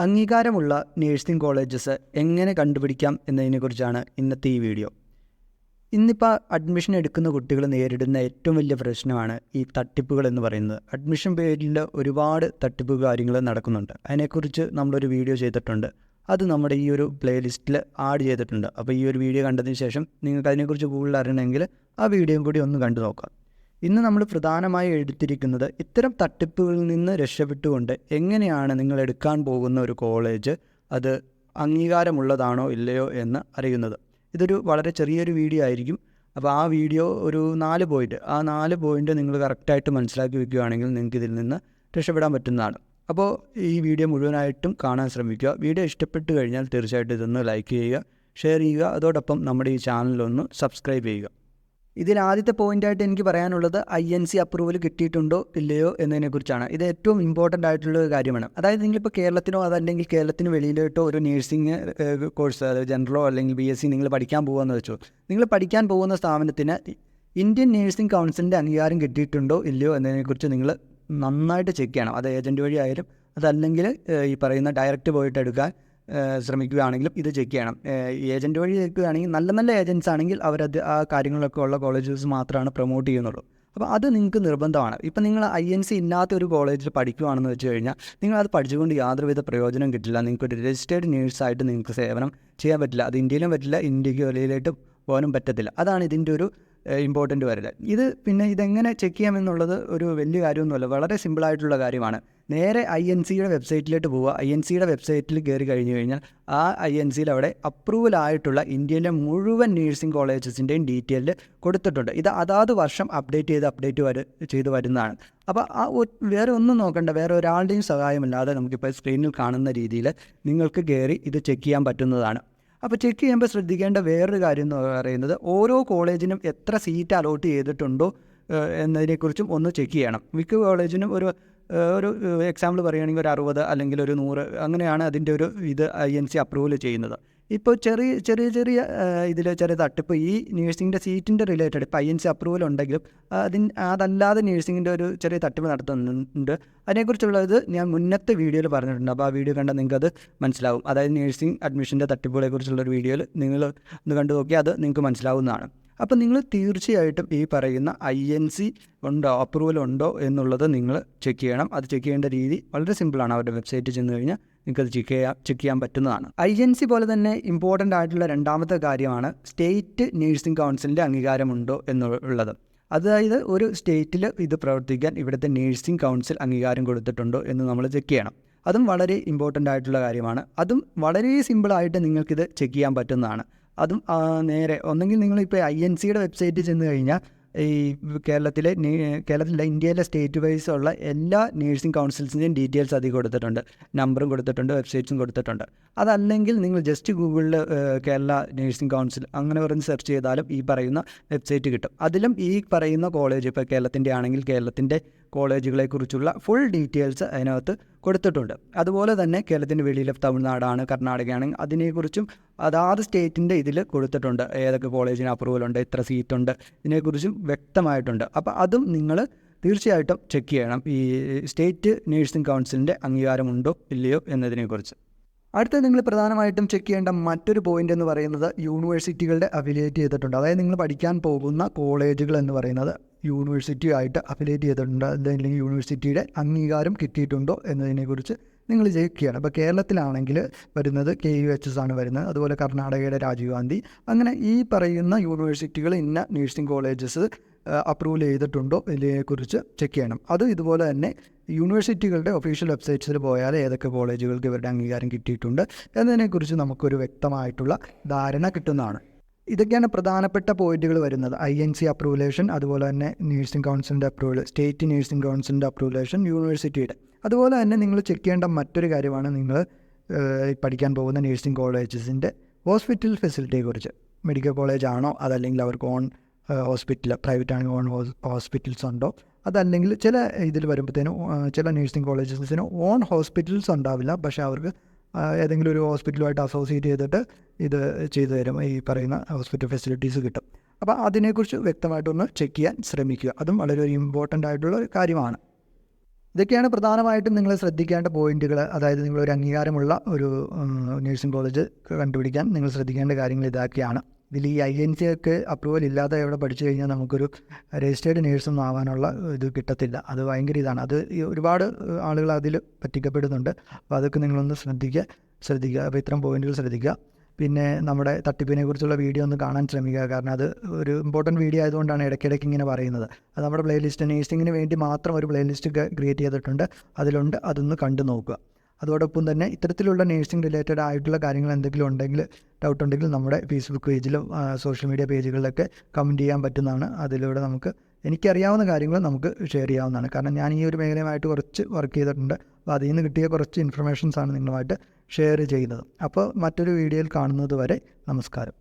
അംഗീകാരമുള്ള nursing colleges എങ്ങനെ കണ്ടുപിടിക്കാം എന്നതിനെക്കുറിച്ചാണ് ഇന്നത്തെ ഈ വീഡിയോ. ഇന്നിപ്പോൾ അഡ്മിഷൻ എടുക്കുന്ന കുട്ടികൾ നേരിടുന്ന ഏറ്റവും വലിയ പ്രശ്നമാണ് ഈ തട്ടിപ്പുകൾ എന്ന് പറയുന്നത്. അഡ്മിഷൻ പേരിൽ ഒരുപാട് തട്ടിപ്പ് കാര്യങ്ങൾ നടക്കുന്നുണ്ട്. അതിനെക്കുറിച്ച് നമ്മളൊരു വീഡിയോ ചെയ്തിട്ടുണ്ട്. അത് നമ്മുടെ ഈ ഒരു പ്ലേലിസ്റ്റിൽ ആഡ് ചെയ്തിട്ടുണ്ട്. അപ്പോൾ ഈ ഒരു വീഡിയോ കണ്ടതിന് ശേഷം നിങ്ങൾക്ക് അതിനെക്കുറിച്ച് കൂടുതൽ അറിയണമെങ്കിൽ ആ വീഡിയോയും കൂടി ഒന്ന് കണ്ടു നോക്കാം. ഇന്ന് നമ്മൾ പ്രധാനമായി എടുത്തിരിക്കുന്നത് ഇത്തരം തട്ടിപ്പുകളിൽ നിന്ന് രക്ഷപ്പെട്ടുകൊണ്ട് എങ്ങനെയാണ് നിങ്ങൾ എടുക്കാൻ പോകുന്ന ഒരു കോളേജ് അത് അംഗീകാരമുള്ളതാണോ ഇല്ലയോ എന്ന് അറിയുന്നത്. ഇതൊരു വളരെ ചെറിയൊരു വീഡിയോ ആയിരിക്കും. അപ്പോൾ ആ വീഡിയോ ഒരു 4 പോയിൻ്റ് നിങ്ങൾ കറക്റ്റായിട്ട് മനസ്സിലാക്കി വെക്കുകയാണെങ്കിൽ നിങ്ങൾക്ക് ഇതിൽ നിന്ന് രക്ഷപ്പെടാൻ പറ്റുന്നതാണ്. അപ്പോൾ ഈ വീഡിയോ മുഴുവനായിട്ടും കാണാൻ ശ്രമിക്കുക. വീഡിയോ ഇഷ്ടപ്പെട്ട് കഴിഞ്ഞാൽ തീർച്ചയായിട്ടും ഇതൊന്ന് ലൈക്ക് ചെയ്യുക, ഷെയർ ചെയ്യുക, അതോടൊപ്പം നമ്മുടെ ഈ ചാനലൊന്ന് സബ്സ്ക്രൈബ് ചെയ്യുക. ഇതിൽ ആദ്യത്തെ പോയിൻ്റായിട്ട് എനിക്ക് പറയാനുള്ളത് INC അപ്രൂവൽ കിട്ടിയിട്ടുണ്ടോ ഇല്ലയോ എന്നതിനെക്കുറിച്ചാണ്. ഇത് ഏറ്റവും ഇമ്പോർട്ടൻ്റ് ആയിട്ടുള്ള ഒരു കാര്യമാണ്. അതായത് നിങ്ങളിപ്പോൾ കേരളത്തിനോ അതല്ലെങ്കിൽ കേരളത്തിന് വെളിയിലോട്ടോ ഒരു നേഴ്സിംഗ് കോഴ്സ്, അതായത് ജനറലോ അല്ലെങ്കിൽ BSc നിങ്ങൾ പഠിക്കാൻ പോകുകയെന്ന് വെച്ചോ, നിങ്ങൾ പഠിക്കാൻ പോകുന്ന സ്ഥാപനത്തിന് ഇന്ത്യൻ നേഴ്സിംഗ് കൗൺസിലിൻ്റെ അംഗീകാരം കിട്ടിയിട്ടുണ്ടോ ഇല്ലയോ എന്നതിനെക്കുറിച്ച് നിങ്ങൾ നന്നായിട്ട് ചെക്ക് ചെയ്യണം. അത് ഏജൻറ്റ് വഴി ആയാലും അതല്ലെങ്കിൽ ഈ പറയുന്ന ഡയറക്റ്റ് പോയിട്ട് എടുക്കാൻ ശ്രമിക്കുകയാണെങ്കിലും ഇത് ചെക്ക് ചെയ്യണം. ഏജൻറ്റ് വഴി ചെക്കുകയാണെങ്കിൽ നല്ല ഏജൻറ്റ്സ് ആണെങ്കിൽ അവരത് ആ കാര്യങ്ങളൊക്കെ ഉള്ള കോളേജസ് മാത്രമാണ് പ്രൊമോട്ട് ചെയ്യുന്നുള്ളൂ. അപ്പോൾ അത് നിങ്ങൾക്ക് നിർബന്ധമാണ്. ഇപ്പം നിങ്ങൾ INC ഇല്ലാത്ത ഒരു കോളേജിൽ പഠിക്കുകയാണെന്ന് വെച്ച് കഴിഞ്ഞാൽ നിങ്ങളത് പഠിച്ചുകൊണ്ട് യാതൊരുവിധ പ്രയോജനം കിട്ടില്ല. നിങ്ങൾക്കൊരു രജിസ്റ്റേർഡ് നേഴ്സായിട്ട് നിങ്ങൾക്ക് സേവനം ചെയ്യാൻ പറ്റില്ല. അത് ഇന്ത്യയിലും പറ്റില്ല, ഇന്ത്യക്ക് വെളിയിലായിട്ട് പോകാനും പറ്റത്തില്ല. അതാണ് ഇതിൻ്റെ ഒരു ഇമ്പോർട്ടൻ്റ് വരുന്നത്. പിന്നെ ഇതെങ്ങനെ ചെക്ക് ചെയ്യാമെന്നുള്ളത് ഒരു വലിയ കാര്യമൊന്നുമല്ല, വളരെ സിമ്പിളായിട്ടുള്ള കാര്യമാണ്. നേരെ INCയുടെ വെബ്സൈറ്റിലോട്ട് പോവുക. INCയുടെ വെബ്സൈറ്റിൽ കയറി കഴിഞ്ഞ് കഴിഞ്ഞാൽ ആ INCയിൽ അവിടെ അപ്രൂവൽ ആയിട്ടുള്ള ഇന്ത്യയിലെ മുഴുവൻ നേഴ്സിംഗ് കോളേജസിൻ്റെയും ഡീറ്റെയിൽ കൊടുത്തിട്ടുണ്ട്. ഇത് അതാത് വർഷം അപ്ഡേറ്റ് ചെയ്ത് വരുന്നതാണ്. അപ്പോൾ വേറെ ഒന്നും നോക്കണ്ട, വേറെ ഒരാളുടെയും സഹായമില്ലാതെ നമുക്കിപ്പോൾ സ്ക്രീനിൽ കാണുന്ന രീതിയിൽ നിങ്ങൾക്ക് കയറി ഇത് ചെക്ക് ചെയ്യാൻ പറ്റുന്നതാണ്. അപ്പോൾ ചെക്ക് ചെയ്യുമ്പോൾ ശ്രദ്ധിക്കേണ്ട വേറൊരു കാര്യം എന്ന് പറയുന്നത് ഓരോ കോളേജിനും എത്ര സീറ്റ് അലോട്ട് ചെയ്തിട്ടുണ്ടോ എന്നതിനെക്കുറിച്ചും ഒന്ന് ചെക്ക് ചെയ്യണം. മിക്ക കോളേജിനും ഒരു എക്സാമ്പിൾ പറയുകയാണെങ്കിൽ ഒരു 60 അല്ലെങ്കിൽ ഒരു 100 അങ്ങനെയാണ് അതിൻ്റെ ഒരു INC അപ്രൂവൽ ചെയ്യുന്നത്. ഇപ്പോൾ ചെറിയ ഇതിൽ ചെറിയ തട്ടിപ്പ് ഈ നേഴ്സിങ്ങിൻ്റെ സീറ്റിൻ്റെ റിലേറ്റഡ് ഇപ്പോൾ INC അപ്രൂവൽ ഉണ്ടെങ്കിലും അതല്ലാതെ നേഴ്സിങ്ങിൻ്റെ ഒരു ചെറിയ തട്ടിപ്പ് നടത്തുന്നുണ്ട്. അതിനെക്കുറിച്ചുള്ളത് ഞാൻ മുന്നത്തെ വീഡിയോയിൽ പറഞ്ഞിട്ടുണ്ട്. അപ്പോൾ ആ വീഡിയോ കണ്ടാൽ നിങ്ങൾക്കത് മനസ്സിലാവും. അതായത് നേഴ്സിംഗ് അഡ്മിഷൻ്റെ തട്ടിപ്പുകളെക്കുറിച്ചുള്ളൊരു വീഡിയോയിൽ നിങ്ങൾ ഒന്ന് കണ്ടു നോക്കിയാൽ അത് നിങ്ങൾക്ക് മനസ്സിലാവുന്നതാണ്. അപ്പോൾ നിങ്ങൾ തീർച്ചയായിട്ടും ഈ പറയുന്ന INC ഉണ്ടോ, അപ്രൂവൽ ഉണ്ടോ എന്നുള്ളത് നിങ്ങൾ ചെക്ക് ചെയ്യണം. അത് ചെക്ക് ചെയ്യേണ്ട രീതി വളരെ സിമ്പിളാണ്. അവരുടെ വെബ്സൈറ്റിൽ ചെന്ന് കഴിഞ്ഞാൽ നിങ്ങൾക്കത് ചെക്ക് ചെയ്യാൻ പറ്റുന്നതാണ്. INC പോലെ തന്നെ ഇമ്പോർട്ടൻ്റ് ആയിട്ടുള്ള രണ്ടാമത്തെ കാര്യമാണ് സ്റ്റേറ്റ് നേഴ്സിംഗ് കൗൺസിലിൻ്റെ അംഗീകാരമുണ്ടോ എന്നുള്ളത്. അതായത് ഒരു സ്റ്റേറ്റിൽ ഇത് പ്രവർത്തിക്കാൻ ഇവിടുത്തെ നേഴ്സിംഗ് കൗൺസിൽ അംഗീകാരം കൊടുത്തിട്ടുണ്ടോ എന്ന് നമ്മൾ ചെക്ക് ചെയ്യണം. അതും വളരെ ഇമ്പോർട്ടൻ്റ് ആയിട്ടുള്ള കാര്യമാണ്. അതും വളരെ സിമ്പിളായിട്ട് നിങ്ങൾക്കിത് ചെക്ക് ചെയ്യാൻ പറ്റുന്നതാണ്. അതും നേരെ ഒന്നെങ്കിൽ നിങ്ങളിപ്പോൾ INCയുടെ വെബ്സൈറ്റിൽ ചെന്ന് കഴിഞ്ഞാൽ ഈ കേരളത്തിലെ ഇന്ത്യയിലെ സ്റ്റേറ്റ് വൈസ് ഉള്ള എല്ലാ നേഴ്സിംഗ് കൗൺസിൽസിൻ്റെയും ഡീറ്റെയിൽസ് അതിൽ കൊടുത്തിട്ടുണ്ട്, നമ്പറും കൊടുത്തിട്ടുണ്ട്, വെബ്സൈറ്റ്സും കൊടുത്തിട്ടുണ്ട്. അതല്ലെങ്കിൽ നിങ്ങൾ ജസ്റ്റ് ഗൂഗിളിൽ കേരള നേഴ്സിംഗ് കൗൺസിൽ അങ്ങനെ പറഞ്ഞ് സെർച്ച് ചെയ്താലും ഈ പറയുന്ന വെബ്സൈറ്റ് കിട്ടും. അതിലും ഈ പറയുന്ന കോളേജ് ഇപ്പോൾ കേരളത്തിൻ്റെ ആണെങ്കിൽ കേരളത്തിൻ്റെ കോളേജുകളെക്കുറിച്ചുള്ള ഫുൾ ഡീറ്റെയിൽസ് അതിനകത്ത് കൊടുത്തിട്ടുണ്ട്. അതുപോലെ തന്നെ കേരളത്തിൻ്റെ വെളിയിലെ തമിഴ്നാടാണ്, കർണാടകയാണെങ്കിൽ അതിനെക്കുറിച്ചും അതാത് സ്റ്റേറ്റിൻ്റെ ഇതിൽ കൊടുത്തിട്ടുണ്ട്. ഏതൊക്കെ കോളേജിന് അപ്രൂവൽ ഉണ്ട്, എത്ര സീറ്റുണ്ട്, ഇതിനെക്കുറിച്ചും വ്യക്തമായിട്ടുണ്ട്. അപ്പോൾ അതും നിങ്ങൾ തീർച്ചയായിട്ടും ചെക്ക് ചെയ്യണം, ഈ സ്റ്റേറ്റ് നേഴ്സിംഗ് കൗൺസിലിൻ്റെ അംഗീകാരമുണ്ടോ ഇല്ലയോ എന്നതിനെക്കുറിച്ച്. അടുത്ത നിങ്ങൾ പ്രധാനമായിട്ടും ചെക്ക് ചെയ്യേണ്ട മറ്റൊരു പോയിൻ്റ് എന്ന് പറയുന്നത് യൂണിവേഴ്സിറ്റികളുടെ അഫിലിയേറ്റ് ചെയ്തിട്ടുണ്ട്. അതായത് നിങ്ങൾ പഠിക്കാൻ പോകുന്ന കോളേജുകൾ എന്ന് പറയുന്നത് യൂണിവേഴ്സിറ്റി ആയിട്ട് അഫിലിയേറ്റ് ചെയ്തിട്ടുണ്ട്, അല്ലെങ്കിൽ യൂണിവേഴ്സിറ്റിയുടെ അംഗീകാരം കിട്ടിയിട്ടുണ്ടോ എന്നതിനെക്കുറിച്ച് നിങ്ങൾ ചെക്ക് ചെയ്യണം. ഇപ്പോൾ കേരളത്തിലാണെങ്കിൽ വരുന്നത് KUHS ആണ് വരുന്നത്. അതുപോലെ കർണാടകയുടെ രാജീവ് ഗാന്ധി, അങ്ങനെ ഈ പറയുന്ന യൂണിവേഴ്സിറ്റികൾ ഇന്ന നേഴ്സിംഗ് കോളേജസ് അപ്രൂവൽ ചെയ്തിട്ടുണ്ടോ ഇതിനെക്കുറിച്ച് ചെക്ക് ചെയ്യണം. അതും ഇതുപോലെ തന്നെ യൂണിവേഴ്സിറ്റികളുടെ ഒഫീഷ്യൽ വെബ്സൈറ്റ്സിൽ പോയാൽ ഏതൊക്കെ കോളേജുകൾക്ക് ഇവരുടെ അംഗീകാരം കിട്ടിയിട്ടുണ്ട് എന്നതിനെക്കുറിച്ച് നമുക്കൊരു വ്യക്തമായിട്ടുള്ള ധാരണ കിട്ടുന്നതാണ്. ഇതൊക്കെയാണ് പ്രധാനപ്പെട്ട പോയിന്റുകൾ വരുന്നത്. INC അപ്രൂവലേഷൻ, അതുപോലെ തന്നെ നേഴ്സിംഗ് കൗൺസിലിൻ്റെ അപ്രൂവൽ, സ്റ്റേറ്റ് നേഴ്സിംഗ് കൗൺസിലിൻ്റെ അപ്രൂവലേഷൻ, യൂണിവേഴ്സിറ്റിയുടെ. അതുപോലെ തന്നെ നിങ്ങൾ ചെക്ക് ചെയ്യേണ്ട മറ്റൊരു കാര്യമാണ് നിങ്ങൾ പഠിക്കാൻ പോകുന്ന നേഴ്സിംഗ് കോളേജസിൻ്റെ ഹോസ്പിറ്റൽ ഫെസിലിറ്റിയെക്കുറിച്ച്. മെഡിക്കൽ കോളേജ് ആണോ, അതല്ലെങ്കിൽ അവർക്ക് ഓൺ ഹോസ്പിറ്റൽ, പ്രൈവറ്റ് ആണെങ്കിൽ ഓൺ ഹോസ്പിറ്റൽസ് ഉണ്ടോ, അതല്ലെങ്കിൽ ചില ഇതിൽ വരുമ്പോഴത്തേനും ചില നേഴ്സിംഗ് കോളേജസിന് ഓൺ ഹോസ്പിറ്റൽസ് ഉണ്ടാവില്ല, പക്ഷേ അവർക്ക് ഏതെങ്കിലും ഒരു ഹോസ്പിറ്റലുമായിട്ട് അസോസിയേറ്റ് ചെയ്തിട്ട് ഇത് ചെയ്തു തരും, ഈ പറയുന്ന ഹോസ്പിറ്റൽ ഫെസിലിറ്റീസ് കിട്ടും. അപ്പോൾ അതിനെക്കുറിച്ച് വ്യക്തമായിട്ടൊന്ന് ചെക്ക് ചെയ്യാൻ ശ്രമിക്കുക. അതും വളരെ ഒരു ഇമ്പോർട്ടൻ്റ് ആയിട്ടുള്ള ഒരു കാര്യമാണ്. ഇതൊക്കെയാണ് പ്രധാനമായിട്ടും നിങ്ങൾ ശ്രദ്ധിക്കേണ്ട പോയിന്റുകൾ. അതായത് നിങ്ങളൊരു അംഗീകാരമുള്ള ഒരു നഴ്സിംഗ് കോളേജ് കണ്ടുപിടിക്കാൻ നിങ്ങൾ ശ്രദ്ധിക്കേണ്ട കാര്യങ്ങൾ ഇതൊക്കെയാണ്. ഇതിൽ ഈ INC ഒക്കെ അപ്രൂവൽ ഇല്ലാതെ എവിടെ പഠിച്ചു കഴിഞ്ഞാൽ നമുക്കൊരു രജിസ്റ്റേർഡ് നേഴ്സൊന്നും ആവാനുള്ള ഇത് കിട്ടത്തില്ല. അത് ഭയങ്കര ഇതാണ്. അത് ഒരുപാട് ആളുകൾ അതിൽ പറ്റിക്കപ്പെടുന്നുണ്ട്. അപ്പോൾ അതൊക്കെ നിങ്ങളൊന്ന് ശ്രദ്ധിക്കുക. അപ്പോൾ ഇത്തരം പോയിന്റുകൾ ശ്രദ്ധിക്കുക. പിന്നെ നമ്മുടെ തട്ടിപ്പിനെ കുറിച്ചുള്ള വീഡിയോ ഒന്ന് കാണാൻ ശ്രമിക്കുക. കാരണം അത് ഒരു ഇമ്പോർട്ടൻറ്റ് വീഡിയോ ആയതുകൊണ്ടാണ് ഇടയ്ക്കിടയ്ക്ക് ഇങ്ങനെ പറയുന്നത്. അത് നമ്മുടെ പ്ലേലിസ്റ്റ് നേഴ്സിങ്ങിന് വേണ്ടി മാത്രം ഒരു പ്ലേലിസ്റ്റ് ക്രിയേറ്റ് ചെയ്തിട്ടുണ്ട്, അതിലുണ്ട്. അതൊന്ന് കണ്ടു നോക്കുക. അതോടൊപ്പം തന്നെ ഇത്തരത്തിലുള്ള നേഴ്സിംഗ് റിലേറ്റഡ് ആയിട്ടുള്ള കാര്യങ്ങൾ എന്തെങ്കിലും ഉണ്ടെങ്കിൽ, ഡൗട്ട് ഉണ്ടെങ്കിൽ നമ്മുടെ ഫേസ്ബുക്ക് പേജിലും സോഷ്യൽ മീഡിയ പേജുകളിലൊക്കെ കമൻറ്റ് ചെയ്യാൻ പറ്റുന്നതാണ്. അതിലൂടെ എനിക്കറിയാവുന്ന കാര്യങ്ങൾ നമുക്ക് ഷെയർ ചെയ്യാവുന്നതാണ്. കാരണം ഞാൻ ഈ ഒരു മേഖലയുമായിട്ട് കുറച്ച് വർക്ക് ചെയ്തിട്ടുണ്ട്. അപ്പോൾ അതിൽ നിന്ന് കിട്ടിയ കുറച്ച് ഇൻഫർമേഷൻസാണ് നിങ്ങളുമായിട്ട് ഷെയർ ചെയ്യുന്നത്. അപ്പോൾ മറ്റൊരു വീഡിയോയിൽ കാണുന്നത് വരെ നമസ്കാരം.